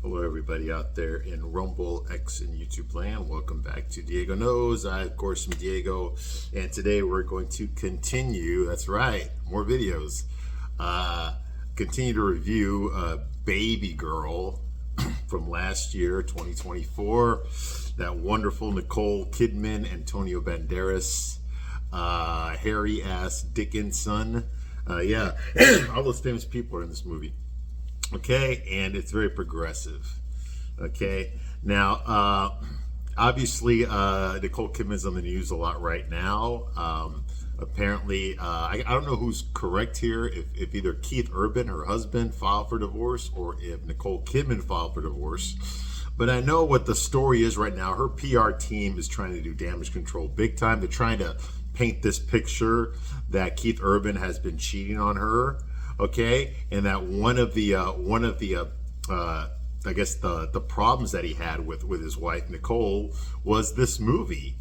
Hello, everybody out there in Rumble, X, and YouTube land. Welcome back to Diego Knows. I, of course, am Diego, and today we're going to continue. That's right, more videos. Continue to review Babygirl from last year, 2024. That wonderful Nicole Kidman, Antonio Banderas, Harry Ass Dickinson. Yeah, all those famous people are in this movie. Okay, and it's very progressive. Okay, now obviously Nicole Kidman's on the news a lot right now. Apparently, I don't know who's correct here, if either Keith Urban, her husband, filed for divorce, or if Nicole Kidman filed for divorce. But I know what the story is right now. Her PR team is trying to do damage control big time. They're trying to paint this picture that Keith Urban has been cheating on her. Okay, and that one of the I guess the problems that he had with his wife Nicole was this movie.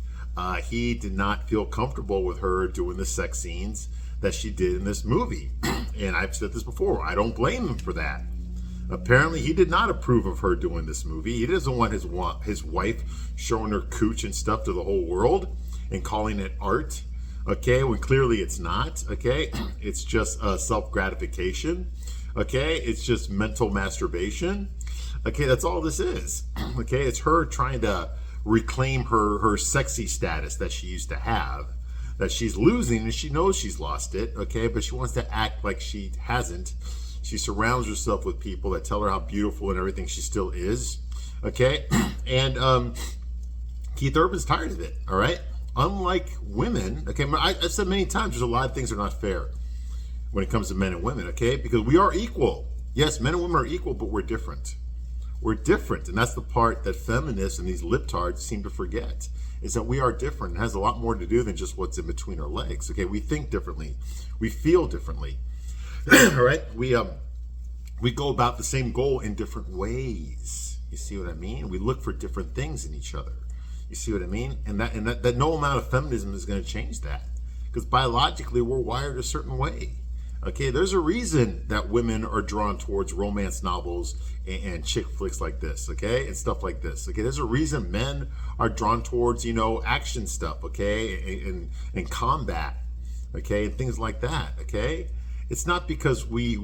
He did not feel comfortable with her doing the sex scenes that she did in this movie, and I've said this before. I don't blame him for that. Apparently, he did not approve of her doing this movie. He doesn't want his wife showing her cooch and stuff to the whole world and calling it art. Okay, when clearly it's not. Okay, it's just self-gratification. Okay, it's just mental masturbation. Okay, that's all this is. Okay, it's her trying to reclaim her sexy status that she used to have, that she's losing, and she knows she's lost it. Okay, but she wants to act like she hasn't. She surrounds herself with people that tell her how beautiful and everything she still is. Okay, and Keith Urban's tired of it. All right. Unlike women, okay, I've said many times there's a lot of things that are not fair when it comes to men and women, okay? Because we are equal. Yes, men and women are equal, but we're different. We're different, and that's the part that feminists and these libtards seem to forget, is that we are different. It has a lot more to do than just what's in between our legs, okay? We think differently. We feel differently, all right? We go about the same goal in different ways. You see what I mean? We look for different things in each other. You see what I mean? And that no amount of feminism is going to change that, because biologically we're wired a certain way. Okay, there's a reason that women are drawn towards romance novels and chick flicks like this, okay, and stuff like this. Okay, there's a reason men are drawn towards, action stuff, okay, and combat, okay, and things like that. Okay, it's not because we're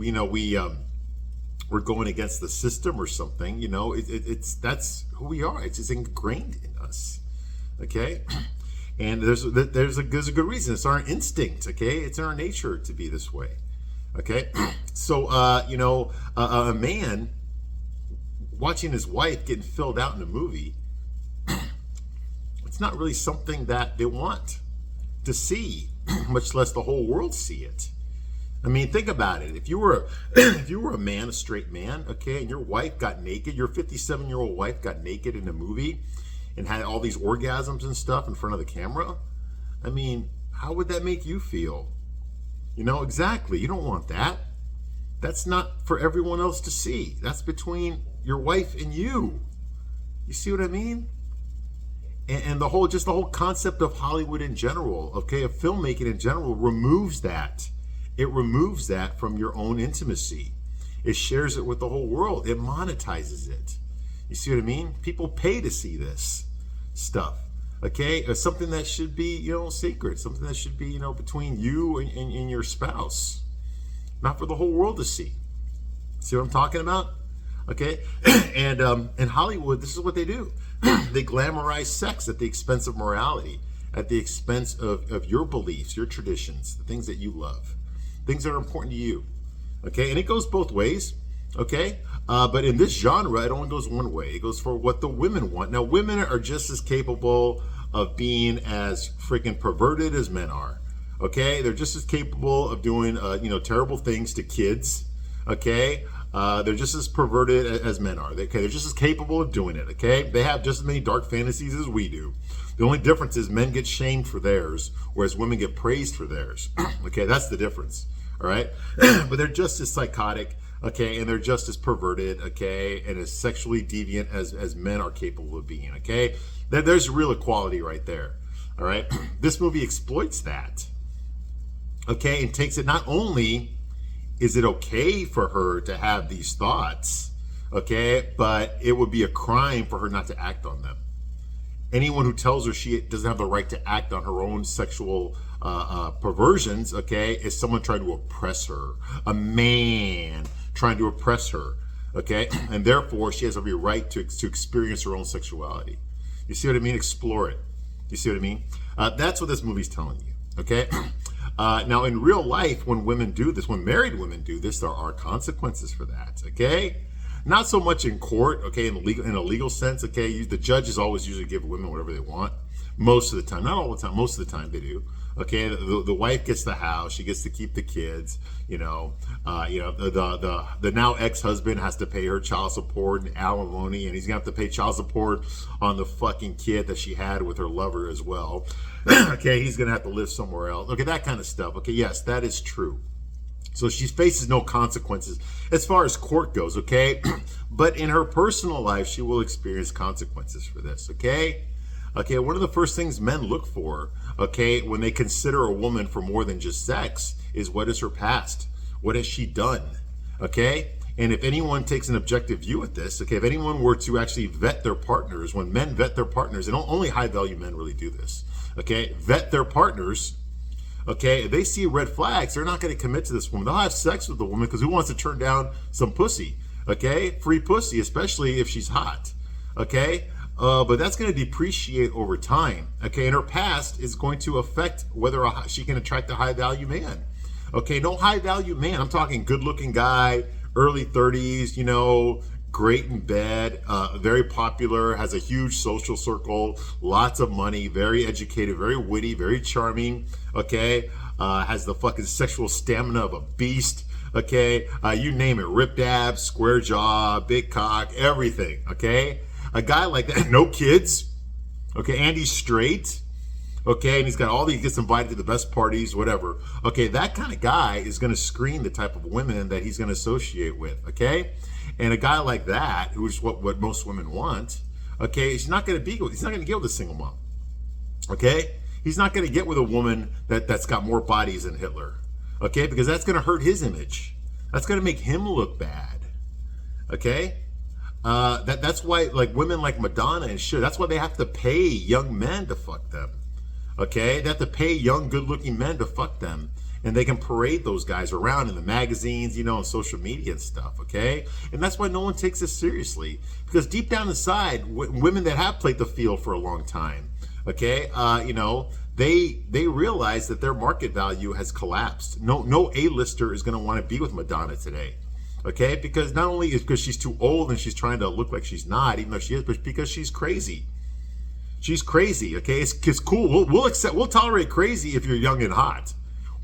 going against the system or something. That's who we are. It's just ingrained in us. Okay, and there's a good reason. It's our instinct. Okay, it's in our nature to be this way. Okay, so a man watching his wife getting filled out in a movie, it's not really something that they want to see, much less the whole world see it. I mean, think about it. If you were a man, a straight man, okay, and your wife got naked, your 57-year-old wife got naked in a movie and had all these orgasms and stuff in front of the camera, I mean, how would that make you feel? Exactly. You don't want that. That's not for everyone else to see. That's between your wife and you. You see what I mean? And the whole concept of Hollywood in general, okay, of filmmaking in general, removes that. It removes that from your own intimacy. It shares it with the whole world. It monetizes it. You see what I mean? People pay to see this stuff. Okay? It's something that should be, secret. Something that should be, between you and your spouse. Not for the whole world to see. See what I'm talking about? Okay? And in Hollywood, this is what they do. They glamorize sex at the expense of morality, at the expense of your beliefs, your traditions, the things that you love. Things that are important to you, okay? And it goes both ways, okay? But in this genre, it only goes one way. It goes for what the women want. Now, women are just as capable of being as freaking perverted as men are, okay? They're just as capable of doing, terrible things to kids, okay? They're just as perverted as men are. Okay, they're just as capable of doing it, okay? They have just as many dark fantasies as we do. The only difference is men get shamed for theirs, whereas women get praised for theirs. Okay, that's the difference. All right, but they're just as psychotic, okay, and they're just as perverted, okay, and as sexually deviant as men are capable of being, okay. There's real equality right there. All right, this movie exploits that, okay, and takes it. Not only is it okay for her to have these thoughts, okay? But it would be a crime for her not to act on them. Anyone who tells her she doesn't have the right to act on her own sexual perversions, okay, is someone trying to oppress her, a man trying to oppress her, okay? And therefore, she has every right to experience her own sexuality. You see what I mean? Explore it. You see what I mean? That's what this movie's telling you, okay? Now, in real life, when women do this, when married women do this, there are consequences for that, okay? Not so much in court, okay, in a legal sense, okay? The judges always usually give women whatever they want. Most of the time, not all the time, most of the time they do. Okay, the wife gets the house, she gets to keep the kids. The now ex-husband has to pay her child support and alimony, and he's gonna have to pay child support on the fucking kid that she had with her lover as well. Okay, he's gonna have to live somewhere else. Okay, that kind of stuff. Okay, yes, that is true. So she faces no consequences as far as court goes, okay? But in her personal life, she will experience consequences for this, okay? Okay, one of the first things men look for, okay, when they consider a woman for more than just sex is what is her past? What has she done? Okay? And if anyone takes an objective view at this, okay, if anyone were to actually vet their partners, when men vet their partners, and only high value men really do this, okay, vet their partners, okay, if they see red flags, they're not going to commit to this woman. They'll have sex with the woman because who wants to turn down some pussy? Okay, free pussy, especially if she's hot. Okay, but that's going to depreciate over time. Okay, and her past is going to affect whether she can attract a high value man. Okay, no high value man. I'm talking good looking guy, early 30s, great in bed, very popular, has a huge social circle, lots of money, very educated, very witty, very charming, okay, has the fucking sexual stamina of a beast, okay, you name it, ripped abs, square jaw, big cock, everything, okay, a guy like that, no kids, okay, and he's straight, okay, and he's got he gets invited to the best parties, whatever, okay, that kind of guy is going to screen the type of women that he's going to associate with, okay. And a guy like that, who's what most women want, okay, he's not going to get with a single mom, okay? He's not going to get with a woman that's got more bodies than Hitler, okay? Because that's going to hurt his image. That's going to make him look bad, okay? That's why, like, women like Madonna and shit, that's why they have to pay young men to fuck them, okay? They have to pay young, good-looking men to fuck them. And they can parade those guys around in the magazines, on social media and stuff, okay? And that's why no one takes this seriously. Because deep down inside, women that have played the field for a long time, okay, they realize that their market value has collapsed. No A-lister is going to want to be with Madonna today, okay? Because not only is because she's too old and she's trying to look like she's not, even though she is, but because she's crazy. She's crazy, okay? It's cool. We'll tolerate crazy if you're young and hot.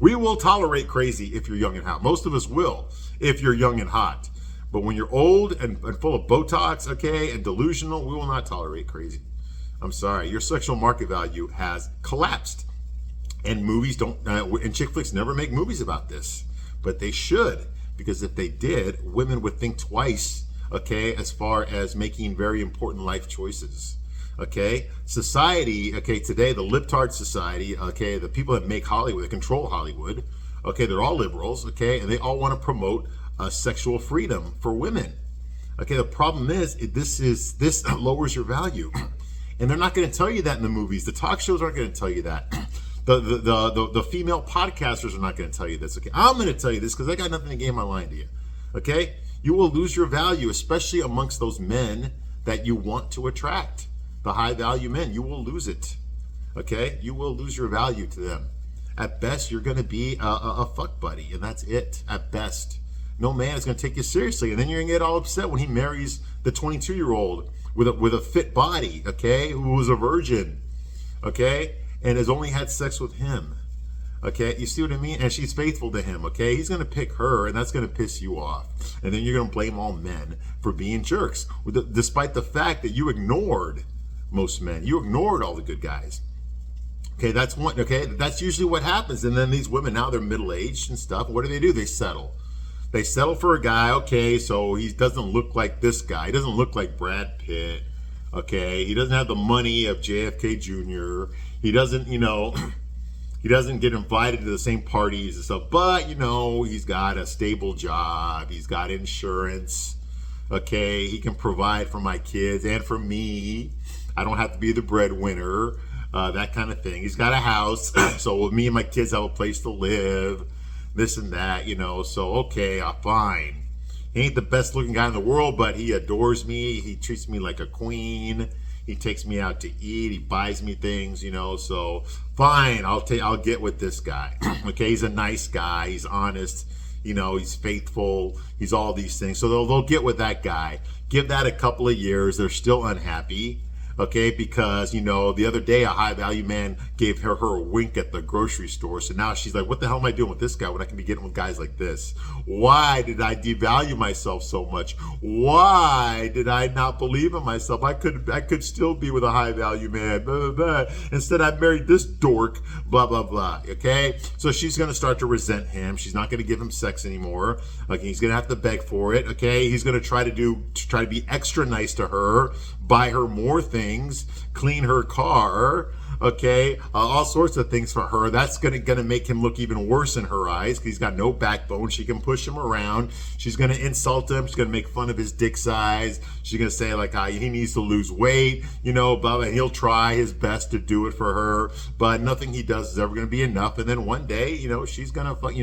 We will tolerate crazy if you're young and hot. Most of us will if you're young and hot. But when you're old and full of Botox, okay, and delusional, we will not tolerate crazy. I'm sorry. Your sexual market value has collapsed. And movies and chick flicks never make movies about this. But they should. Because if they did, women would think twice, okay, as far as making very important life choices. Okay, society, okay, today, the libtard society, okay, the people that make Hollywood, that control Hollywood, okay, they're all liberals, okay, and they all want to promote sexual freedom for women. Okay, the problem is, this lowers your value. And they're not going to tell you that in the movies. The talk shows aren't going to tell you that. The female podcasters are not going to tell you this, okay? I'm going to tell you this because I got nothing to gain my line to you, okay? You will lose your value, especially amongst those men that you want to attract. The high value men, you will lose it, okay? You will lose your value to them. At best, you're going to be a fuck buddy, and that's it, at best. No man is going to take you seriously, and then you're going to get all upset when he marries the 22-year-old with a fit body, okay, who was a virgin, okay, and has only had sex with him, okay? You see what I mean? And she's faithful to him, okay? He's going to pick her, and that's going to piss you off. And then you're going to blame all men for being jerks, despite the fact that you ignored most men. You ignored all the good guys. Okay, that's usually what happens. And then these women, now they're middle-aged and stuff. What do? They settle. They settle for a guy, okay, so he doesn't look like this guy. He doesn't look like Brad Pitt, okay? He doesn't have the money of JFK Jr. He doesn't, he doesn't get invited to the same parties and stuff. But, he's got a stable job. He's got insurance. Okay, he can provide for my kids and for me. I don't have to be the breadwinner, that kind of thing. He's got a house, so me and my kids have a place to live, this and that, So, okay, fine. He ain't the best looking guy in the world, but he adores me. He treats me like a queen. He takes me out to eat. He buys me things, So fine, I'll get with this guy. Okay, he's a nice guy. He's honest. He's faithful. He's all these things. So they'll get with that guy. Give that a couple of years. They're still unhappy. Okay, because, the other day a high value man gave her a wink at the grocery store. So now she's like, what the hell am I doing with this guy when I can be getting with guys like this? Why did I devalue myself so much? Why did I not believe in myself? I could still be with a high value man. Blah, blah, blah. Instead, I married this dork, blah, blah, blah. Okay, so she's going to start to resent him. She's not going to give him sex anymore. Okay, he's going to have to beg for it. Okay, he's going to try to be extra nice to her, buy her more things, clean her car, okay, all sorts of things for her. That's gonna make him look even worse in her eyes because he's got no backbone. She can push him around. She's gonna insult him. She's gonna make fun of his dick size. She's gonna say like he needs to lose weight, blah, blah, and he'll try his best to do it for her, but nothing he does is ever gonna be enough. And then one day, she's gonna fuck,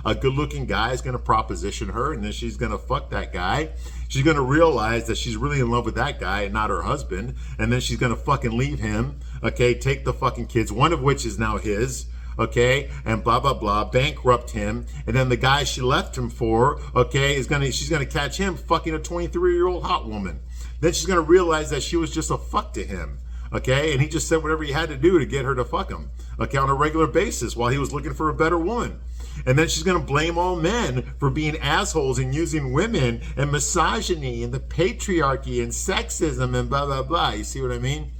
a good-looking guy is gonna proposition her, and then she's gonna fuck that guy. She's going to realize that she's really in love with that guy and not her husband. And then she's going to fucking leave him. Okay. Take the fucking kids, one of which is now his. Okay. And blah, blah, blah. Bankrupt him. And then the guy she left him for, okay, she's going to catch him fucking a 23-year-old hot woman. Then she's going to realize that she was just a fuck to him. Okay. And he just said whatever he had to do to get her to fuck him. Okay. On a regular basis while he was looking for a better woman. And then she's going to blame all men for being assholes and using women and misogyny and the patriarchy and sexism and blah, blah, blah. You see what I mean?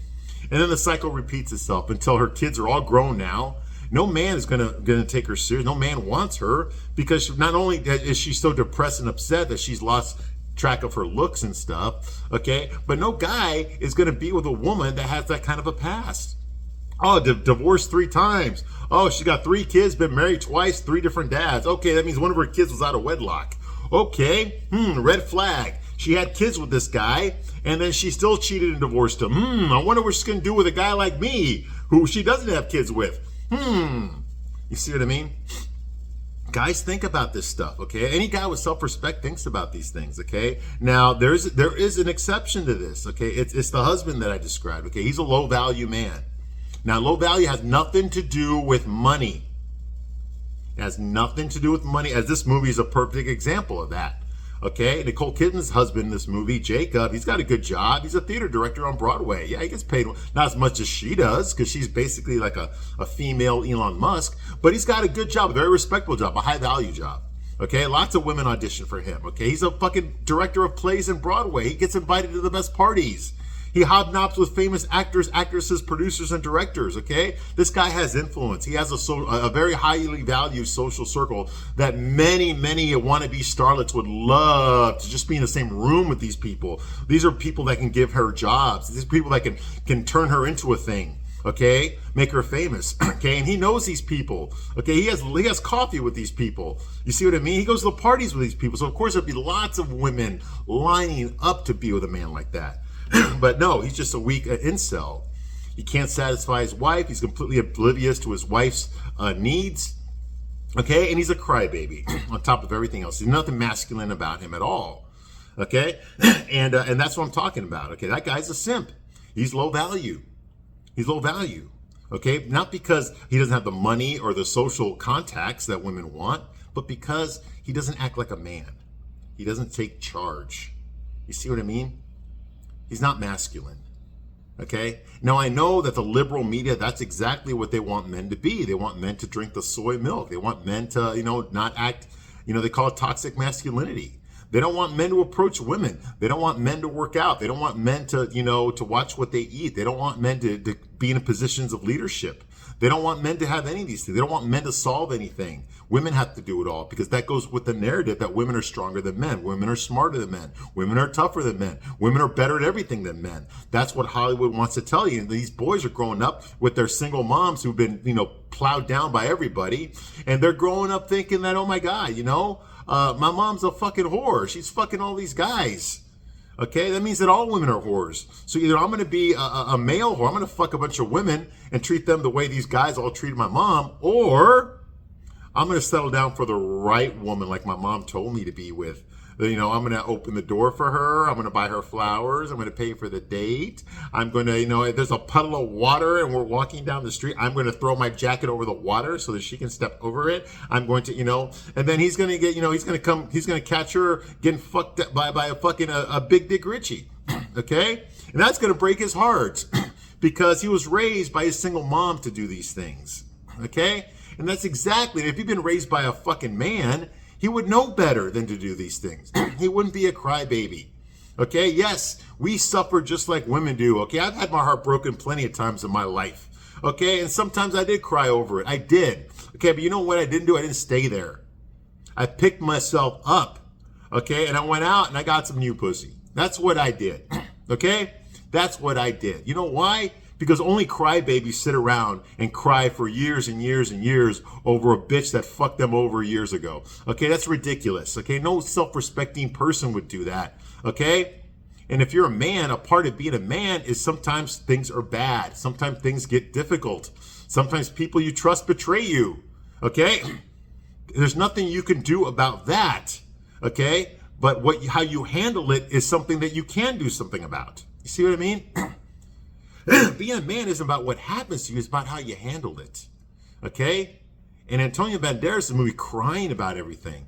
And then the cycle repeats itself until her kids are all grown now. No man is going to take her serious. No man wants her because not only is she so depressed and upset that she's lost track of her looks and stuff, okay, but no guy is going to be with a woman that has that kind of a past. Oh, divorced 3 times. Oh, she got 3 kids, been married twice, 3 different dads. Okay, that means one of her kids was out of wedlock. Okay, red flag. She had kids with this guy, and then she still cheated and divorced him. I wonder what she's going to do with a guy like me, who she doesn't have kids with. You see what I mean? Guys, think about this stuff, okay? Any guy with self-respect thinks about these things, okay? Now, there is an exception to this, okay? It's the husband that I described, okay? He's a low-value man. Now, low value has nothing to do with money. It has nothing to do with money, as this movie is a perfect example of that. Okay, Nicole Kidman's husband in this movie, Jacob, he's got a good job. He's a theater director on Broadway. Yeah, he gets paid not as much as she does because she's basically like a female Elon Musk, but he's got a good job, a very respectable job, a high value job. Okay, lots of women audition for him. Okay, he's a fucking director of plays in Broadway. He gets invited to the best parties. He hobnobs with famous actors, actresses, producers, and directors, okay? This guy has influence. He has a very highly valued social circle that many wannabe starlets would love to just be in the same room with these people. These are people that can give her jobs. These are people that can turn her into a thing, okay? Make her famous, okay? And he knows these people, okay? He has coffee with these people. You see what I mean? He goes to the parties with these people. So, of course, there'll be lots of women lining up to be with a man like that. But no, he's just a weak incel. He can't satisfy his wife. He's completely oblivious to his wife's needs. Okay, and he's a crybaby on top of everything else. There's nothing masculine about him at all. Okay, and that's what I'm talking about. Okay, that guy's a simp. He's low value. He's low value. Okay, not because he doesn't have the money or the social contacts that women want, but because he doesn't act like a man. He doesn't take charge. You see what I mean? He's not masculine, okay? Now, I know that the liberal media, that's exactly what they want men to be. They want men to drink the soy milk. They want men to, not act, they call it toxic masculinity. They don't want men to approach women. They don't want men to work out. They don't want men to, to watch what they eat. They don't want men to be in positions of leadership. They don't want men to have any of these things. They don't want men to solve anything. Women have to do it all because that goes with the narrative that women are stronger than men. Women are smarter than men. Women are tougher than men. Women are better at everything than men. That's what Hollywood wants to tell you. And these boys are growing up with their single moms who've been, plowed down by everybody. And they're growing up thinking that, oh my God, my mom's a fucking whore. She's fucking all these guys. Okay, that means that all women are whores. So either I'm going to be a male whore, I'm going to fuck a bunch of women and treat them the way these guys all treated my mom, or I'm going to settle down for the right woman like my mom told me to be with. You know, I'm going to open the door for her. I'm going to buy her flowers. I'm going to pay for the date. I'm going to, you know, if there's a puddle of water and we're walking down the street, I'm going to throw my jacket over the water so that she can step over it. I'm going to, you know, and then he's going to get, you know, he's going to catch her getting fucked up by a fucking a big dick Richie. Okay? And that's going to break his heart because he was raised by his single mom to do these things. Okay? And that's exactly, if you've been raised by a fucking man, he would know better than to do these things. He wouldn't be a crybaby. Okay, yes, we suffer just like women do. Okay, I've had my heart broken plenty of times in my life. Okay, and sometimes I did cry over it. I did. Okay, but you know what I didn't do? I didn't stay there. I picked myself up. Okay, and I went out and I got some new pussy. That's what I did. Okay, that's what I did. You know why? Because only crybabies sit around and cry for years and years and years over a bitch that fucked them over years ago. Okay, that's ridiculous. Okay, no self-respecting person would do that. Okay, and if you're a man, a part of being a man is sometimes things are bad. Sometimes things get difficult. Sometimes people you trust betray you. Okay, there's nothing you can do about that. Okay, but how you handle it is something that you can do something about. You see what I mean? Being a man isn't about what happens to you, it's about how you handled it. Okay? And Antonio Banderas in the movie crying about everything.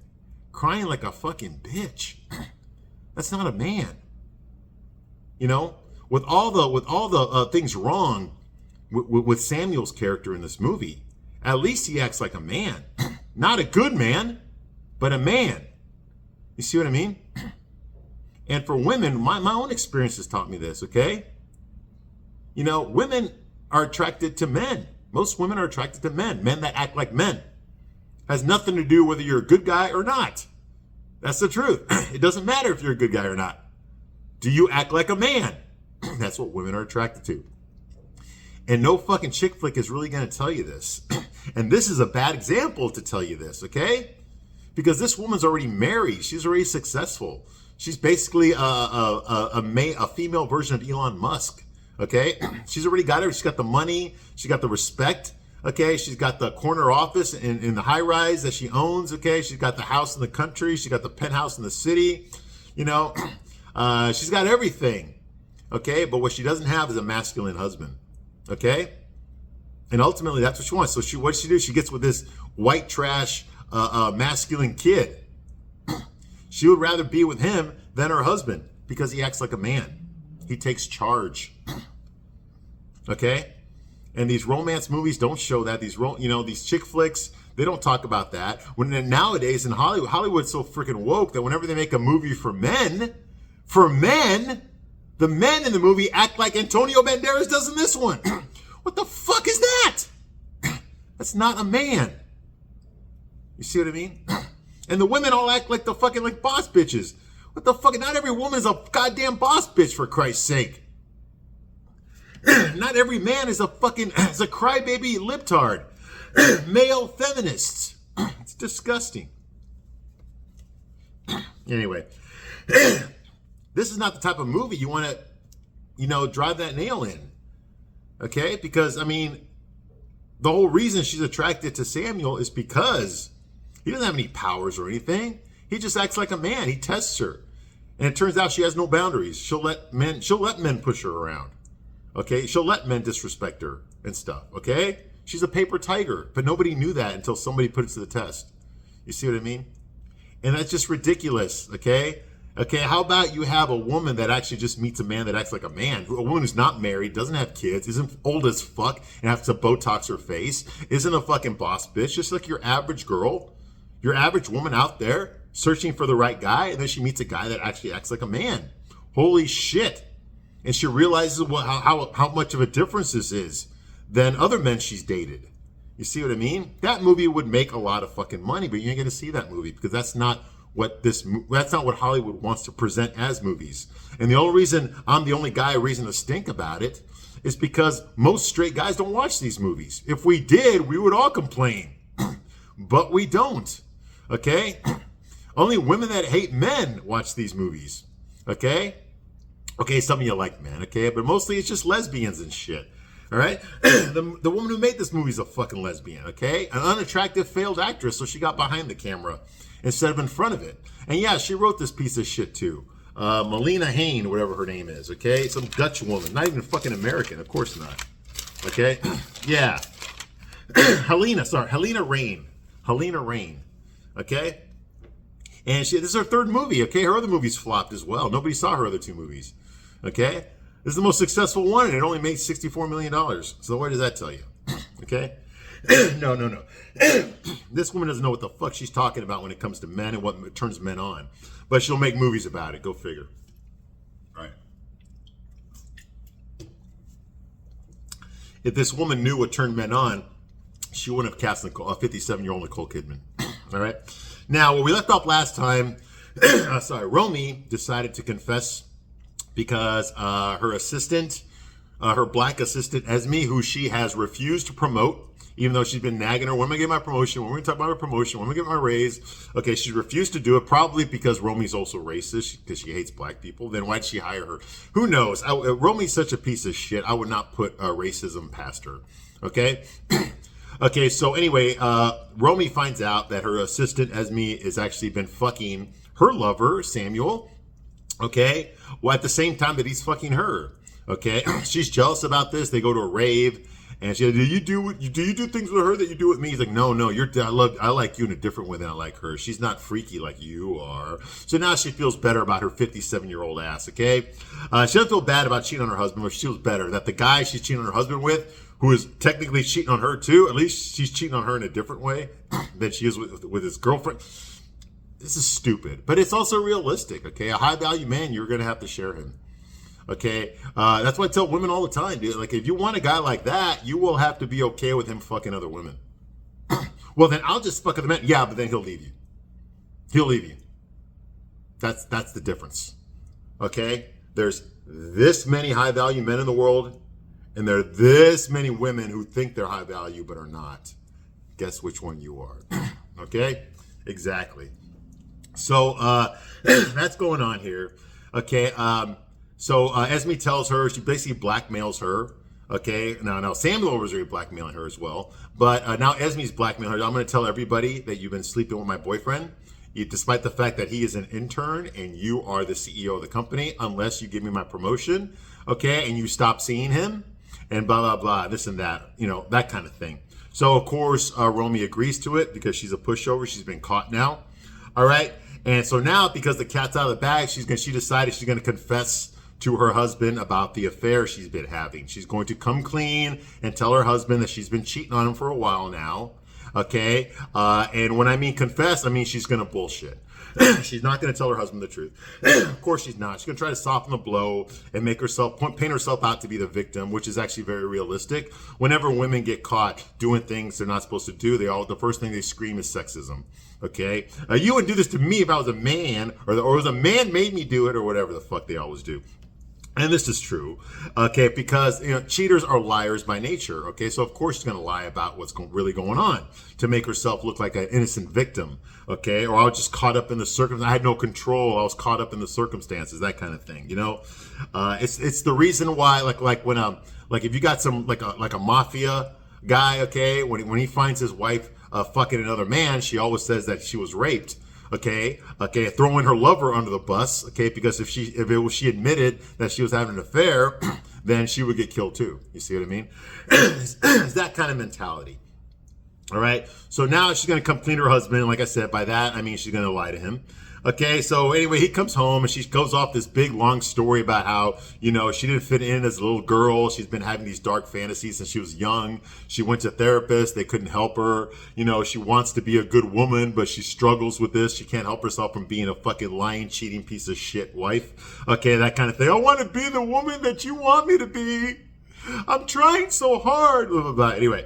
Crying like a fucking bitch. That's not a man. You know? With all the things wrong with Samuel's character in this movie, at least he acts like a man. Not a good man, but a man. You see what I mean? And for women, my own experience has taught me this, okay? You know, women are attracted to men. Most women are attracted to men that act like men. Has nothing to do whether you're a good guy or not. That's the truth. It doesn't matter if you're a good guy or not. Do you act like a man? That's what women are attracted to. And no fucking chick flick is really going to tell you this. And this is a bad example to tell you this, okay? Because this woman's already married. She's already successful. She's basically a female version of Elon Musk. Okay, she's already got it. She's got the money. She got the respect. Okay, she's got the corner office in the high rise that she owns. Okay, she's got the house in the country. She got the penthouse in the city. You know, she's got everything. Okay, but what she doesn't have is a masculine husband. Okay, and ultimately that's what she wants. So what does she do? She gets with this white trash masculine kid. She would rather be with him than her husband because he acts like a man. He takes charge. Okay? And these romance movies don't show that. These chick flicks, they don't talk about that. When nowadays in Hollywood's so freaking woke that whenever they make a movie for men, the men in the movie act like Antonio Banderas does in this one. What the fuck is that? That's not a man. You see what I mean? And the women all act like the fucking like boss bitches. What the fuck? Not every woman is a goddamn boss bitch, for Christ's sake. Not every man is a crybaby libtard. Male feminists. It's disgusting. Anyway, this is not the type of movie you want to, drive that nail in. Okay? Because, the whole reason she's attracted to Samuel is because he doesn't have any powers or anything. He just acts like a man. He tests her. And it turns out she has no boundaries. She'll let men push her around. Okay? She'll let men disrespect her and stuff. Okay? She's a paper tiger. But nobody knew that until somebody put it to the test. You see what I mean? And that's just ridiculous. Okay? Okay, how about you have a woman that actually just meets a man that acts like a man? A woman who's not married, doesn't have kids, isn't old as fuck, and has to Botox her face, isn't a fucking boss bitch, just like your average girl, your average woman out there searching for the right guy, and then she meets a guy that actually acts like a man. Holy shit. And she realizes how much of a difference this is than other men she's dated. You see what I mean? That movie would make a lot of fucking money, but you ain't gonna see that movie because that's not what Hollywood wants to present as movies. And the only reason I'm the only guy reason to stink about it is because most straight guys don't watch these movies. If we did, we would all complain. But we don't. Okay? Only women that hate men watch these movies. Okay? Okay, some of you like men, okay? But mostly it's just lesbians and shit. All right? The woman who made this movie is a fucking lesbian, okay? An unattractive failed actress, so she got behind the camera instead of in front of it. And yeah, she wrote this piece of shit too. Melina Hain, whatever her name is, okay? Some Dutch woman, not even fucking American, of course not. Okay? Yeah. Helena Rain. Helena Rain. Okay? And this is her third movie, okay? Her other movies flopped as well. Nobody saw her other two movies. Okay? This is the most successful one, and it only made $64 million. So what does that tell you? Okay? No. This woman doesn't know what the fuck she's talking about when it comes to men and what turns men on. But she'll make movies about it. Go figure. All right. If this woman knew what turned men on, she wouldn't have cast a 57-year-old Nicole Kidman. All right? Now, where we left off last time, Romy decided to confess because her assistant, her black assistant, Esme, who she has refused to promote, even though she's been nagging her, when am I getting my promotion? When am I going to talk about my promotion? When am I going to get my raise? Okay, she refused to do it, probably because Romy's also racist, because she hates black people. Then why did she hire her? Who knows? Romy's such a piece of shit, I would not put racism past her. Okay? Okay, so anyway, Romy finds out that her assistant, Esme, has actually been fucking her lover, Samuel, okay? Well, at the same time that he's fucking her, okay? She's jealous about this. They go to a rave, and she said, do you do things with her that you do with me? He's like, no, I like you in a different way than I like her. She's not freaky like you are. So now she feels better about her 57-year-old ass, okay? She doesn't feel bad about cheating on her husband, but she feels better that the guy she's cheating on her husband with, who is technically cheating on her too, at least she's cheating on her in a different way than she is with his girlfriend. This is stupid, but it's also realistic, okay? A high-value man, you're going to have to share him, okay? That's why I tell women all the time, dude. Like, if you want a guy like that, you will have to be okay with him fucking other women. Well, then I'll just fuck other men. Yeah, but then he'll leave you. He'll leave you. That's the difference, okay? There's this many high-value men in the world, and there are this many women who think they're high value but are not. Guess which one you are. Okay? Exactly. So that's going on here. Okay. So Esme tells her, she basically blackmails her. Okay. Now Samuel was really blackmailing her as well. But now Esme's blackmailing her. I'm going to tell everybody that you've been sleeping with my boyfriend, despite the fact that he is an intern and you are the CEO of the company, unless you give me my promotion. Okay. And you stop seeing him. And blah, blah, blah, this and that, that kind of thing. So, of course, Romy agrees to it because she's a pushover. She's been caught now. All right. And so now, because the cat's out of the bag, she decided she's going to confess to her husband about the affair she's been having. She's going to come clean and tell her husband that she's been cheating on him for a while now. Okay. And when I mean confess, I mean she's going to bullshit. She's not going to tell her husband the truth. Of course she's not. She's going to try to soften the blow and make herself paint herself out to be the victim, which is actually very realistic. Whenever women get caught doing things they're not supposed to do, the first thing they scream is sexism. Okay, you wouldn't do this to me if I was a man, or it was a man made me do it, or whatever the fuck they always do. And this is true, okay, because cheaters are liars by nature, okay? So, of course, she's going to lie about what's really going on to make herself look like an innocent victim, okay? Or I was just caught up in the circumstances. I had no control. I was caught up in the circumstances, that kind of thing, It's the reason why, when if you got some, like a mafia guy, okay, when he finds his wife fucking another man, she always says that she was raped. Okay, throwing her lover under the bus, okay, because if she admitted that she was having an affair, then she would get killed too. You see what I mean? It's that kind of mentality. All right. So now she's going to come clean her husband. And like I said, by that, I mean she's going to lie to him. Okay. So anyway, he comes home and she goes off this big, long story about how, she didn't fit in as a little girl. She's been having these dark fantasies since she was young. She went to therapists. They couldn't help her. She wants to be a good woman, but she struggles with this. She can't help herself from being a fucking lying, cheating piece of shit wife. Okay. That kind of thing. I want to be the woman that you want me to be. I'm trying so hard. Blah, blah, blah. Anyway.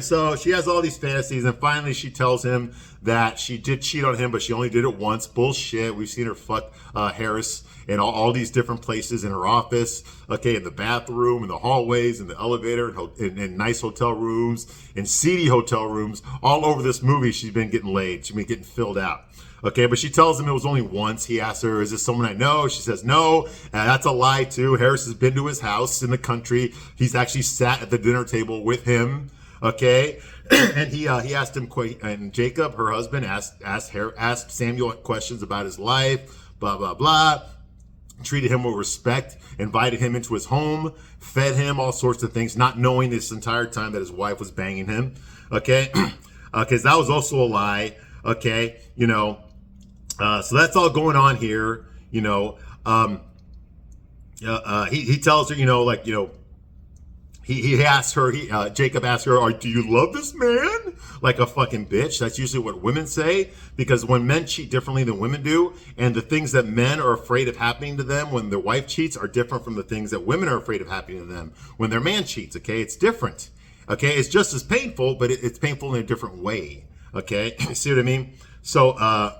So she has all these fantasies, and finally she tells him that she did cheat on him, but she only did it once. Bullshit. We've seen her fuck Harris in all these different places, in her office, okay, in the bathroom, in the hallways, in the elevator, in nice hotel rooms, in seedy hotel rooms. All over this movie, she's been getting laid. She's been getting filled out. Okay, but she tells him it was only once. He asks her, is this someone I know? She says no. That's a lie, too. Harris has been to his house in the country. He's actually sat at the dinner table with him. Okay, and he asked him, and Jacob, her husband, asked Samuel questions about his life, blah, blah, blah. Treated him with respect, invited him into his home, fed him all sorts of things, not knowing this entire time that his wife was banging him. Okay, because that was also a lie. Okay, so that's all going on here. He tells her, he asks her, Jacob asks her, do you love this man? Like a fucking bitch. That's usually what women say, because when men cheat differently than women do, and the things that men are afraid of happening to them when their wife cheats are different from the things that women are afraid of happening to them when their man cheats. Okay, it's different. Okay, it's just as painful, but it's painful in a different way. Okay, you see what I mean? So,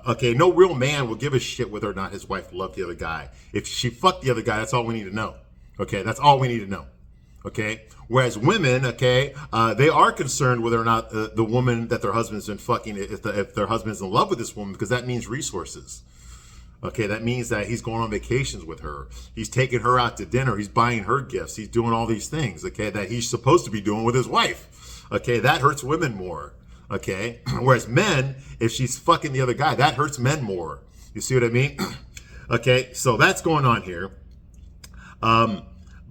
okay, no real man will give a shit whether or not his wife loved the other guy. If she fucked the other guy, that's all we need to know. Okay, that's all we need to know. Okay, whereas women, okay, they are concerned whether or not the woman that their husband's been fucking, if their husband's in love with this woman, because that means resources. Okay, that means that he's going on vacations with her. He's taking her out to dinner. He's buying her gifts. He's doing all these things, okay, that he's supposed to be doing with his wife. Okay, that hurts women more. Okay, whereas men, if she's fucking the other guy, that hurts men more. You see what I mean? Okay, so that's going on here. Blah,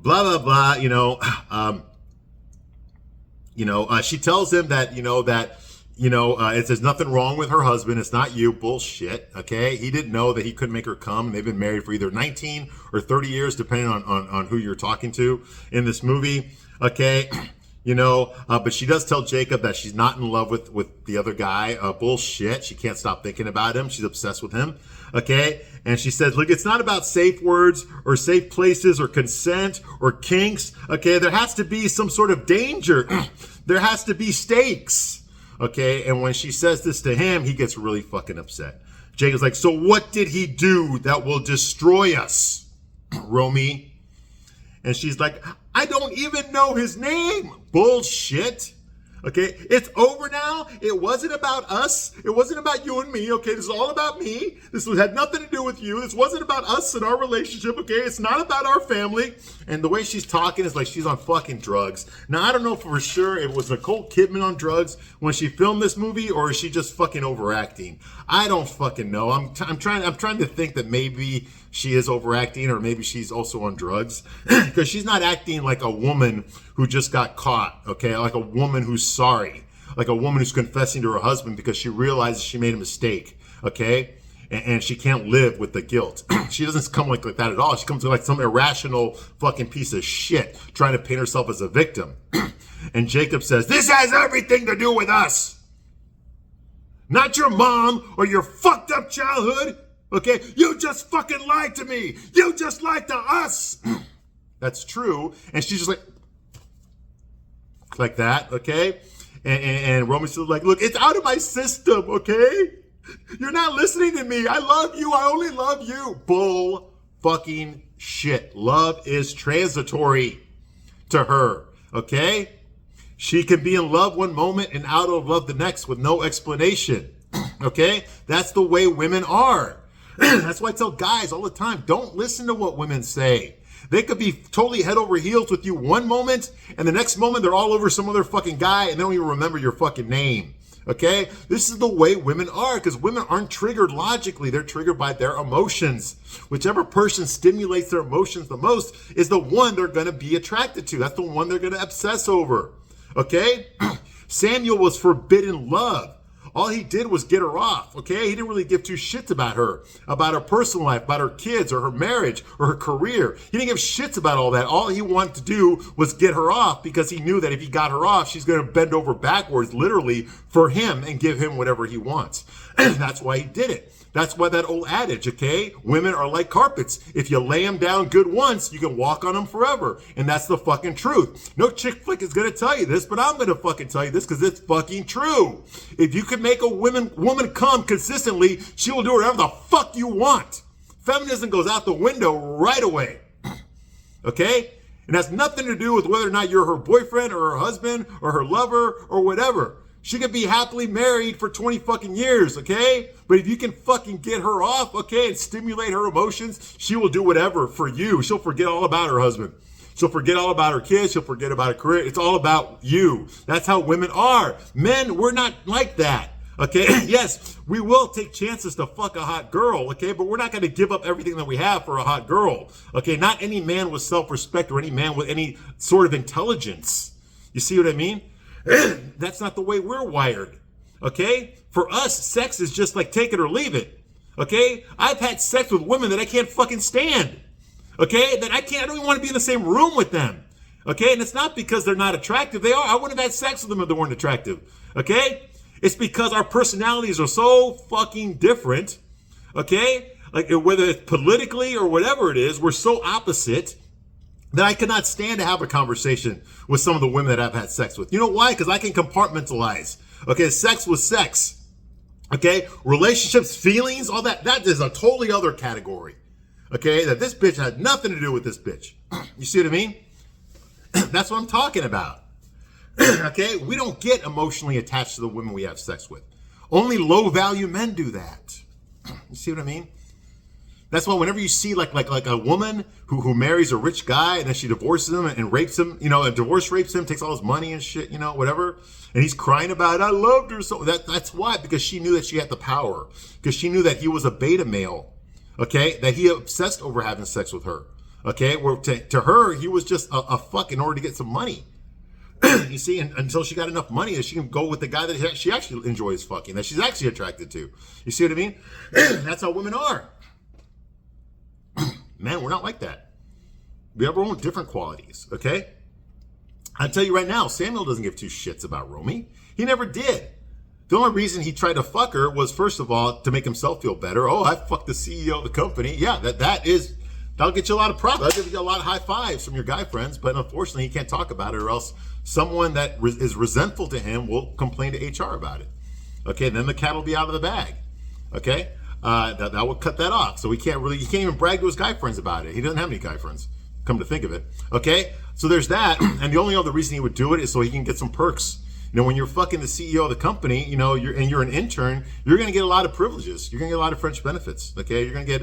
blah, blah, she tells him that, there's nothing wrong with her husband. It's not you. Bullshit. Okay. He didn't know that he couldn't make her come. They've been married for either 19 or 30 years, depending on who you're talking to in this movie. Okay. But she does tell Jacob that she's not in love with the other guy. Bullshit. She can't stop thinking about him. She's obsessed with him. Okay. And she says, look, it's not about safe words or safe places or consent or kinks. Okay. There has to be some sort of danger. There has to be stakes. Okay. And when she says this to him, he gets really fucking upset. Jacob's like, so what did he do that will destroy us, Romy? And she's like, I don't even know his name. Bullshit. Okay, it's over now. It wasn't about us. It wasn't about you and me. Okay, this is all about me. This had nothing to do with you. This wasn't about us and our relationship. Okay, it's not about our family. And the way she's talking is like she's on fucking drugs. Now, I don't know for sure if it was Nicole Kidman on drugs when she filmed this movie, or is she just fucking overacting? I don't fucking know. I'm trying to think that maybe she is overacting, or maybe she's also on drugs, because she's not acting like a woman who just got caught, okay? Like a woman who's sorry, like a woman who's confessing to her husband because she realizes she made a mistake, okay? And she can't live with the guilt. She doesn't come like that at all. She comes like some irrational fucking piece of shit trying to paint herself as a victim. And Jacob says, this has everything to do with us. Not your mom or your fucked up childhood. Okay, you just fucking lied to me. You just lied to us. That's true. And she's just like that, okay? And Roman's still like, look, it's out of my system, okay? You're not listening to me. I love you. I only love you. Bull fucking shit. Love is transitory to her, okay? She can be in love one moment and out of love the next with no explanation, okay? That's the way women are. That's why I tell guys all the time, don't listen to what women say. They could be totally head over heels with you one moment, and the next moment they're all over some other fucking guy, and they don't even remember your fucking name. Okay? This is the way women are, because women aren't triggered logically. They're triggered by their emotions. Whichever person stimulates their emotions the most is the one they're going to be attracted to. That's the one they're going to obsess over. Okay? Samuel was forbidden love. All he did was get her off, okay? He didn't really give two shits about her personal life, about her kids or her marriage or her career. He didn't give shits about all that. All he wanted to do was get her off, because he knew that if he got her off, she's going to bend over backwards, literally, for him and give him whatever he wants. That's why he did it. That's why that old adage, okay? Women are like carpets. If you lay them down good once, you can walk on them forever. And that's the fucking truth. No chick flick is going to tell you this, but I'm going to fucking tell you this because it's fucking true. If you can make a woman come consistently, she will do whatever the fuck you want. Feminism goes out the window right away. Okay? And has nothing to do with whether or not you're her boyfriend or her husband or her lover or whatever. She could be happily married for 20 fucking years, okay? But if you can fucking get her off, okay, and stimulate her emotions, she will do whatever for you. She'll forget all about her husband. She'll forget all about her kids. She'll forget about her career. It's all about you. That's how women are. Men, we're not like that, okay? Yes, we will take chances to fuck a hot girl, okay? But we're not going to give up everything that we have for a hot girl, okay? Not any man with self-respect or any man with any sort of intelligence. You see what I mean? That's not the way we're wired, okay? For us, sex is just like take it or leave it, okay? I've had sex with women that I can't fucking stand, okay? That I don't even want to be in the same room with them, okay? And it's not because they're not attractive. They are. I wouldn't have had sex with them if they weren't attractive, okay? It's because our personalities are so fucking different, okay? Like whether it's politically or whatever it is, we're so opposite that I cannot stand to have a conversation with some of the women that I've had sex with. You know why? Because I can compartmentalize. Okay, sex was sex. Okay, relationships, feelings, all that is a totally other category. Okay, that this bitch had nothing to do with this bitch. You see what I mean? That's what I'm talking about. Okay, we don't get emotionally attached to the women we have sex with. Only low value men do that. You see what I mean? That's why whenever you see like a woman who marries a rich guy and then she divorces him and rapes him, you know, and divorce rapes him, takes all his money and shit, you know, whatever, and he's crying about it, I loved her so. That's why, because she knew that she had the power, because she knew that he was a beta male, okay, that he obsessed over having sex with her, okay, where to her he was just a fuck in order to get some money. You see, until she got enough money that she can go with the guy that she actually enjoys fucking, that she's actually attracted to. You see what I mean? That's how women are. Man, we're not like that. We have our own different qualities, okay? I'll tell you right now, Samuel doesn't give two shits about Romy. He never did. The only reason he tried to fuck her was, first of all, to make himself feel better. Oh, I fucked the CEO of the company. Yeah, that'll get you a lot of props. That'll give you a lot of high fives from your guy friends, but unfortunately, he can't talk about it, or else someone that is resentful to him will complain to HR about it. Okay, then the cat will be out of the bag. Okay? That would cut that off. So he can't even brag to his guy friends about it. He doesn't have any guy friends, come to think of it. Okay? So there's that. And the only other reason he would do it is so he can get some perks. You know, when you're fucking the CEO of the company, you know, you're an intern, you're going to get a lot of privileges. You're going to get a lot of French benefits. Okay? You're going to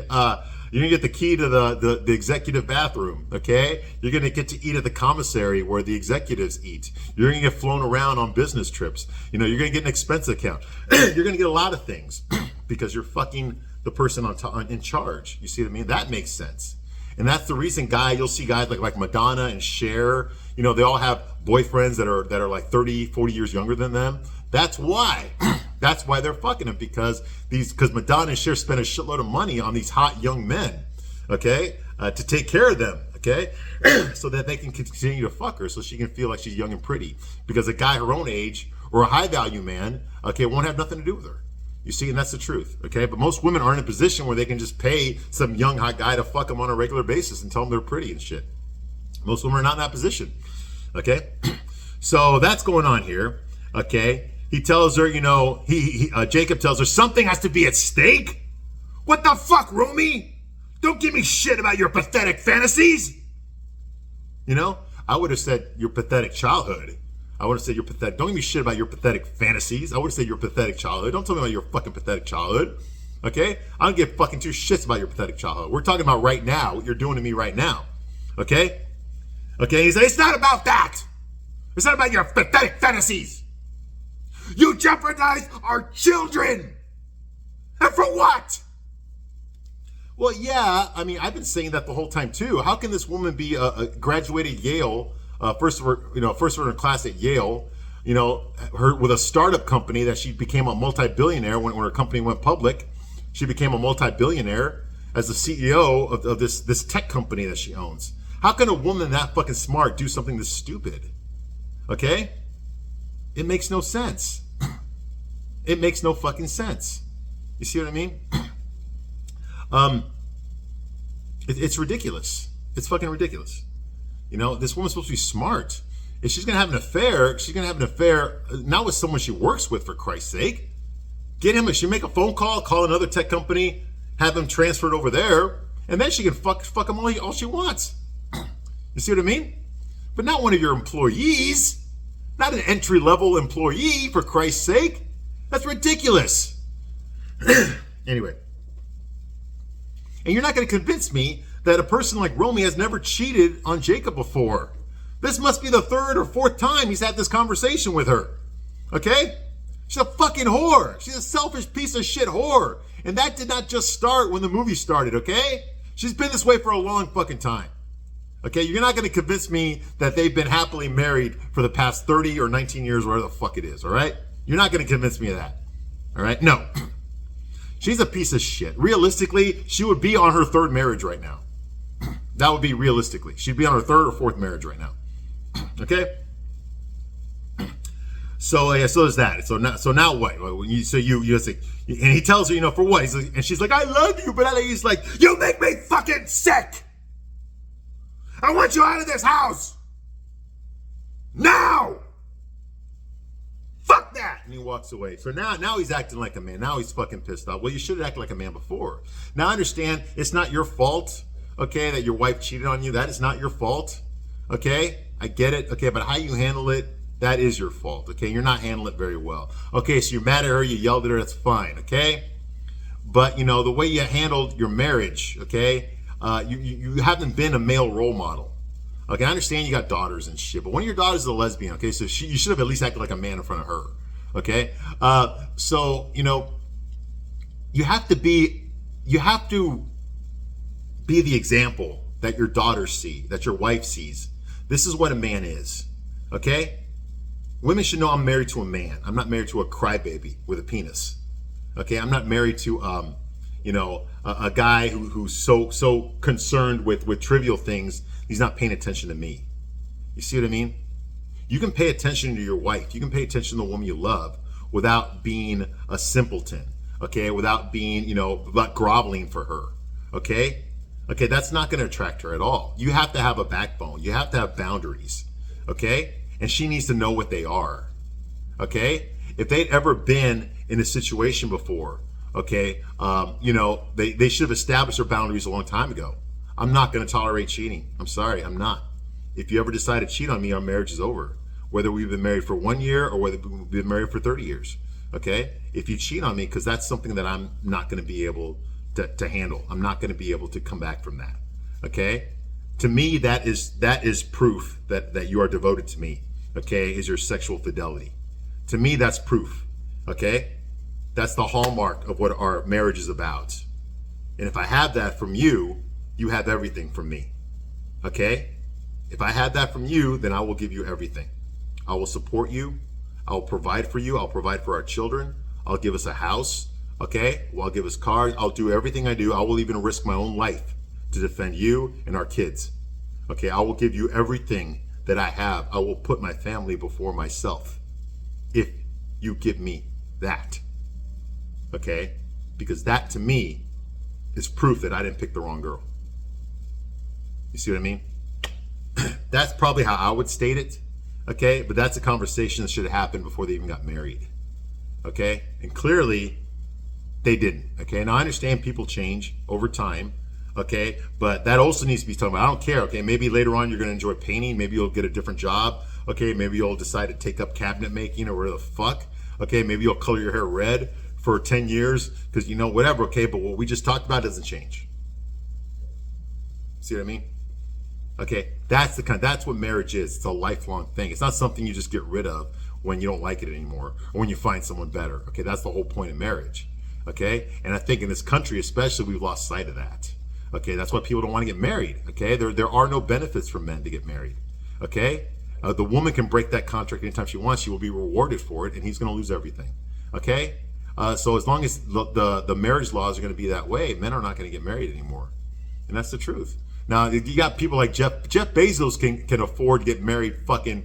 get the key to the executive bathroom. Okay? You're going to get to eat at the commissary where the executives eat. You're going to get flown around on business trips. You know, you're going to get an expense account. You're going to get a lot of things. Because you're fucking the person in charge. You see what I mean? That makes sense. And that's the reason you'll see guys like Madonna and Cher, you know, they all have boyfriends that are like 30, 40 years younger than them. That's why. That's why they're fucking them, because Madonna and Cher spend a shitload of money on these hot young men, okay, to take care of them, okay, so that they can continue to fuck her so she can feel like she's young and pretty. Because a guy her own age or a high value man, okay, won't have nothing to do with her. You see, and that's the truth, okay? But most women aren't in a position where they can just pay some young hot guy to fuck them on a regular basis and tell them they're pretty and shit. Most women are not in that position, okay? So that's going on here, okay? He tells her, you know, Jacob tells her, something has to be at stake? What the fuck, Romy? Don't give me shit about your pathetic fantasies. You know, I would have said your pathetic childhood. I would have said you're pathetic. Don't give me shit about your pathetic fantasies. I would have said your pathetic childhood. Don't tell me about your fucking pathetic childhood. Okay? I don't give fucking two shits about your pathetic childhood. We're talking about right now, what you're doing to me right now. Okay? Okay? He said, it's not about that. It's not about your pathetic fantasies. You jeopardize our children. And for what? Well, yeah, I mean, I've been saying that the whole time too. How can this woman be a graduated Yale, first of her class at Yale, you know, her with a startup company that she became a multi-billionaire when her company went public. She became a multi-billionaire as the CEO of this tech company that she owns. How can a woman that fucking smart do something this stupid? Okay? It makes no sense. It makes no fucking sense. You see what I mean? It's ridiculous. It's fucking ridiculous. You know, this woman's supposed to be smart. If she's going to have an affair, she's going to have an affair not with someone she works with, for Christ's sake. Get him, she make a phone call another tech company, have him transferred over there, and then she can fuck him all she wants. You see what I mean? But not one of your employees. Not an entry-level employee, for Christ's sake. That's ridiculous. Anyway. And you're not going to convince me that a person like Romy has never cheated on Jacob before. This must be the third or fourth time he's had this conversation with her. Okay? She's a fucking whore. She's a selfish piece of shit whore. And that did not just start when the movie started, okay? She's been this way for a long fucking time. Okay? You're not going to convince me that they've been happily married for the past 30 or 19 years, whatever the fuck it is, all right? You're not going to convince me of that. All right? No. She's a piece of shit. Realistically, she would be on her third marriage right now. That would be realistically. She'd be on her third or fourth marriage right now. Okay? So yeah, so there's that. So now what? You say, and he tells her, for what? He's like, and she's like, I love you, but he's like, you make me fucking sick. I want you out of this house now. Fuck that. And he walks away. So now he's acting like a man. Now he's fucking pissed off. Well, you should have acted like a man before. Now I understand it's not your fault, okay, that your wife cheated on you. That is not your fault, okay? I get it, okay, but how you handle it, that is your fault, okay? You're not handling it very well. Okay, so you're mad at her, you yelled at her, that's fine, okay? But, the way you handled your marriage, okay, you haven't been a male role model. Okay, I understand you got daughters and shit, but one of your daughters is a lesbian, okay? So you should have at least acted like a man in front of her, okay? So, you have to be the example that your daughters see, that your wife sees. This is what a man is, okay? Women should know I'm married to a man. I'm not married to a crybaby with a penis, okay? I'm not married to, a guy who's so concerned with trivial things, he's not paying attention to me. You see what I mean? You can pay attention to your wife. You can pay attention to the woman you love without being a simpleton, okay? Without being, without groveling for her, okay? Okay, that's not going to attract her at all. You have to have a backbone. You have to have boundaries, okay? And she needs to know what they are, okay? If they'd ever been in a situation before, okay, they should have established their boundaries a long time ago. I'm not going to tolerate cheating. I'm sorry, I'm not. If you ever decide to cheat on me, our marriage is over. Whether we've been married for 1 year or whether we've been married for 30 years, okay? If you cheat on me, because that's something that I'm not going to be able to handle. I'm not going to be able to come back from that, okay? To me, that is proof that you are devoted to me, okay, is your sexual fidelity. To me, that's proof, okay? That's the hallmark of what our marriage is about. And if I have that from you, you have everything from me, okay? If I had that from you, then I will give you everything. I will support you. I will provide for you. I'll provide for our children. I'll give us a house, okay? Well, I'll give us cars. I'll do everything I do. I will even risk my own life to defend you and our kids, okay? I will give you everything that I have. I will put my family before myself if you give me that, okay? Because that, to me, is proof that I didn't pick the wrong girl. You see what I mean? That's probably how I would state it, okay? But that's a conversation that should have happened before they even got married, okay? And clearly, they didn't, okay? Now, I understand people change over time, okay? But that also needs to be talked about. I don't care, okay? Maybe later on you're going to enjoy painting. Maybe you'll get a different job, okay? Maybe you'll decide to take up cabinet making or whatever the fuck, okay? Maybe you'll color your hair red for 10 years because, whatever, okay? But what we just talked about doesn't change. See what I mean? Okay, that's what marriage is. It's a lifelong thing. It's not something you just get rid of when you don't like it anymore or when you find someone better. Okay, that's the whole point of marriage. Okay, and I think in this country especially, we've lost sight of that. Okay, that's why people don't want to get married. Okay, there are no benefits for men to get married. Okay, the woman can break that contract anytime she wants. She will be rewarded for it, and he's going to lose everything. Okay, so as long as the marriage laws are going to be that way, men are not going to get married anymore, and that's the truth. Now, you got people like Jeff Bezos can afford to get married fucking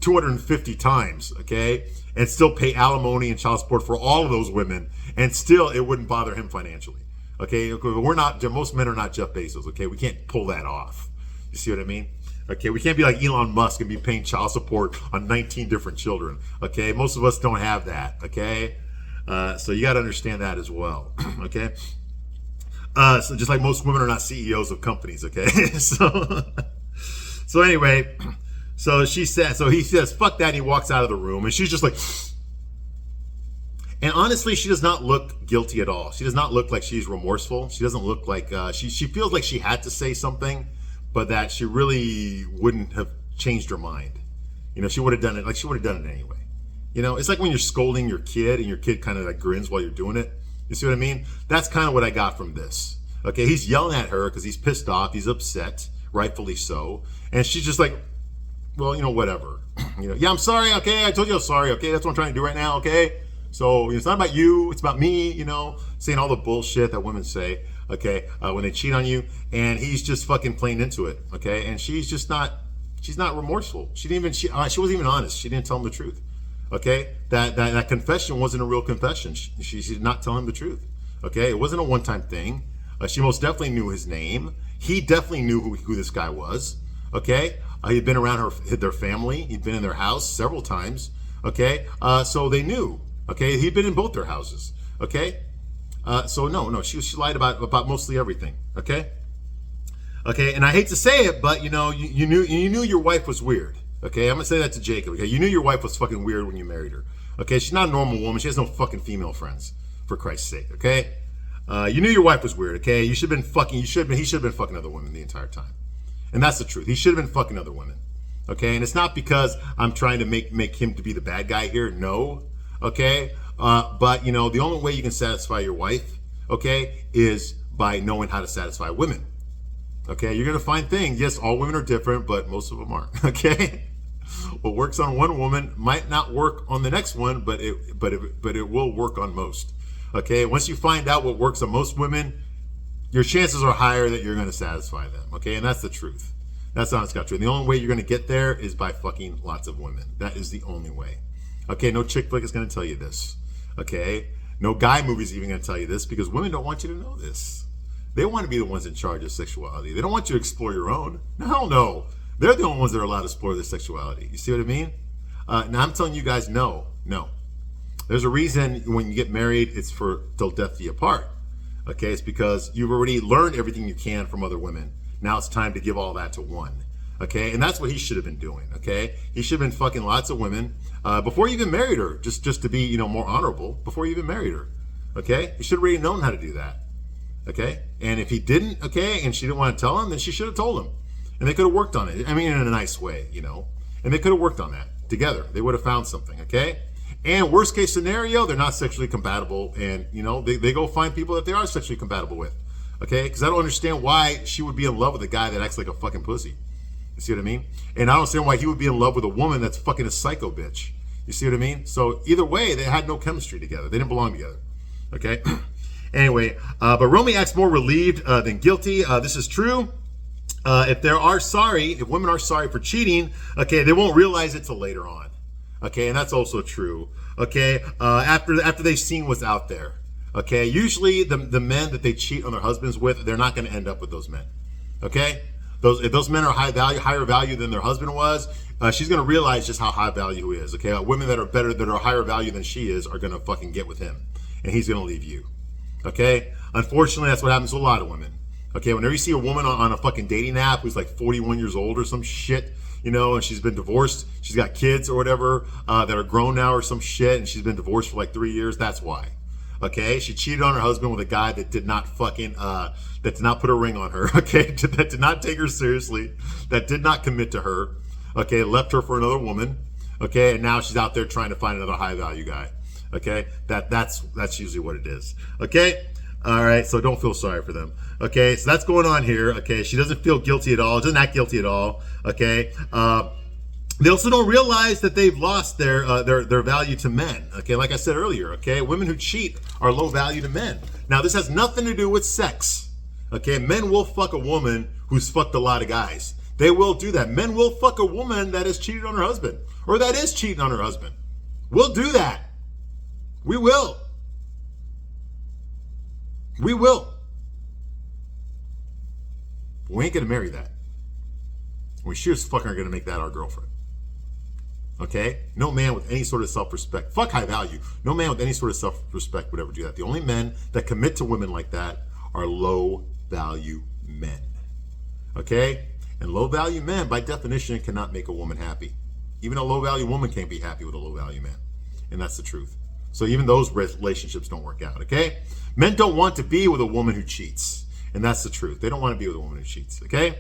250 times, okay, and still pay alimony and child support for all of those women, and still it wouldn't bother him financially. Okay, we're not, most men are not Jeff Bezos, okay? We can't pull that off. You see what I mean? Okay, we can't be like Elon Musk and be paying child support on 19 different children, okay? Most of us don't have that, okay? So you got to understand that as well, okay? So just like most women are not CEOs of companies, okay? So anyway, so he says, fuck that, and he walks out of the room, and she's just like, and honestly, she does not look guilty at all. She does not look like she's remorseful. She doesn't look like, she feels like she had to say something, but that she really wouldn't have changed her mind. You know, she would have done it, like she would have done it anyway. You know, it's like when you're scolding your kid and your kid kind of like grins while you're doing it. You see what I mean? That's kind of what I got from this. Okay, he's yelling at her because he's pissed off, he's upset, rightfully so. And she's just like, well, you know, whatever. You know, yeah, I'm sorry, okay, I told you I'm sorry, okay, that's what I'm trying to do right now, okay? So it's not about you, it's about me, you know, saying all the bullshit that women say, okay, when they cheat on you. And he's just fucking playing into it, okay? And she's just not, she's not remorseful. She wasn't even honest. She didn't tell him the truth, okay? That confession wasn't a real confession. She did not tell him the truth, okay? It wasn't a one-time thing. She most definitely knew his name. He definitely knew who this guy was, okay? He'd been around their family. He'd been in their house several times, okay? So they knew, okay? He'd been in both their houses, okay? So no, she lied about mostly everything, okay? Okay, and I hate to say it, but you know, you knew your wife was weird, okay? I'm gonna say that to Jacob, okay? You knew your wife was fucking weird when you married her, okay? She's not a normal woman. She has no fucking female friends, for Christ's sake, okay? You knew your wife was weird, okay? He should have been fucking other women the entire time. And that's the truth. He should have been fucking other women, okay? And it's not because I'm trying to make him to be the bad guy here, no, okay? But, you know, the only way you can satisfy your wife, okay, is by knowing how to satisfy women, okay? You're going to find things. Yes, all women are different, but most of them aren't, okay? What works on one woman might not work on the next one, but it will work on most, okay? Once you find out what works on most women, your chances are higher that you're going to satisfy them, okay? And that's the truth. That's the honest God truth. The only way you're going to get there is by fucking lots of women. That is the only way. Okay, no chick flick is going to tell you this. Okay, no guy movie is even going to tell you this because women don't want you to know this. They want to be the ones in charge of sexuality. They don't want you to explore your own. No, hell no. They're the only ones that are allowed to explore their sexuality. You see what I mean? Now I'm telling you guys, no. There's a reason when you get married, it's for till death do you apart. Okay, it's because you've already learned everything you can from other women. Now it's time to give all that to one. Okay, and that's what he should have been doing. Okay, he should have been fucking lots of women before you even married her, just to be, you know, more honorable. Before you even married her, okay, he should have already known how to do that. Okay, and if he didn't, okay, and she didn't want to tell him, then she should have told him, and they could have worked on it. I mean, in a nice way, you know, and they could have worked on that together. They would have found something. Okay, and worst case scenario, they're not sexually compatible, and you know, they go find people that they are sexually compatible with. Okay, because I don't understand why she would be in love with a guy that acts like a fucking pussy. You see what I mean? And I don't understand why he would be in love with a woman that's fucking a psycho bitch. You see what I mean? So either way, they had no chemistry together. They didn't belong together. Okay? Anyway, but Romy acts more relieved than guilty. This is true. If women are sorry for cheating, okay, they won't realize it till later on. Okay, and that's also true. Okay, after they've seen what's out there. Okay, usually the men that they cheat on their husbands with, they're not going to end up with those men. Okay? If those men are higher value than their husband was, she's going to realize just how high value he is. Okay, women that are higher value than she is are going to fucking get with him, and he's going to leave you. Okay, unfortunately, that's what happens to a lot of women. Okay, whenever you see a woman on a fucking dating app who's like 41 years old or some shit, you know, and she's been divorced, she's got kids or whatever that are grown now or some shit, and she's been divorced for like 3 years. That's why. Okay, she cheated on her husband with a guy that did not fucking that did not put a ring on her. Okay, that did not take her seriously, that did not commit to her. Okay, left her for another woman. Okay, and now she's out there trying to find another high value guy. Okay, that's usually what it is. Okay, all right, so don't feel sorry for them. Okay, so that's going on here. Okay, she doesn't feel guilty at all. Doesn't act guilty at all. Okay. They also don't realize that they've lost their value to men. Okay, like I said earlier, okay, women who cheat are low value to men. Now, this has nothing to do with sex. Okay, men will fuck a woman who's fucked a lot of guys. They will do that. Men will fuck a woman that has cheated on her husband. or that is cheating on her husband. We'll do that. We will. We will. We ain't gonna marry that. We sure as fuck aren't gonna make that our girlfriend. Okay? No man with any sort of self-respect, fuck high value, no man with any sort of self-respect would ever do that. The only men that commit to women like that are low value men. Okay? And low value men, by definition, cannot make a woman happy. Even a low value woman can't be happy with a low value man. And that's the truth. So even those relationships don't work out, okay? Men don't want to be with a woman who cheats. And that's the truth. They don't want to be with a woman who cheats, okay?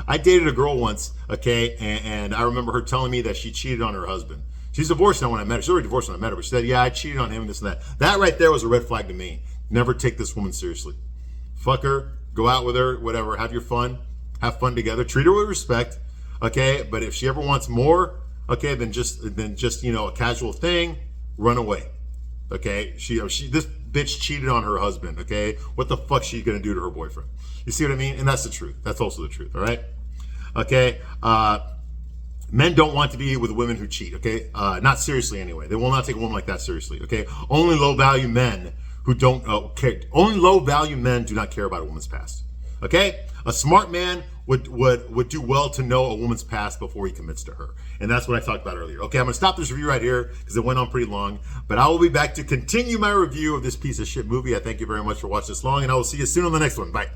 I dated a girl once, okay, and I remember her telling me that she cheated on her husband. She's divorced now when I met her. She's already divorced when I met her, but she said, yeah, I cheated on him, this and that. That right there was a red flag to me. Never take this woman seriously. Fuck her, go out with her, whatever, have your fun, have fun together, treat her with respect, okay? But if she ever wants more, okay, than just a casual thing, run away. Okay, this bitch cheated on her husband. Okay, what the fuck's she gonna do to her boyfriend? You see what I mean? And that's the truth. That's also the truth. All right. Okay. Men don't want to be with women who cheat. Okay, not seriously anyway. They will not take a woman like that seriously. Okay, only low value men who don't care. Only low value men do not care about a woman's past. Okay, a smart man would do well to know a woman's past before he commits to her. And that's what I talked about earlier. Okay, I'm going to stop this review right here because it went on pretty long. But I will be back to continue my review of this piece of shit movie. I thank you very much for watching this long, and I will see you soon on the next one. Bye.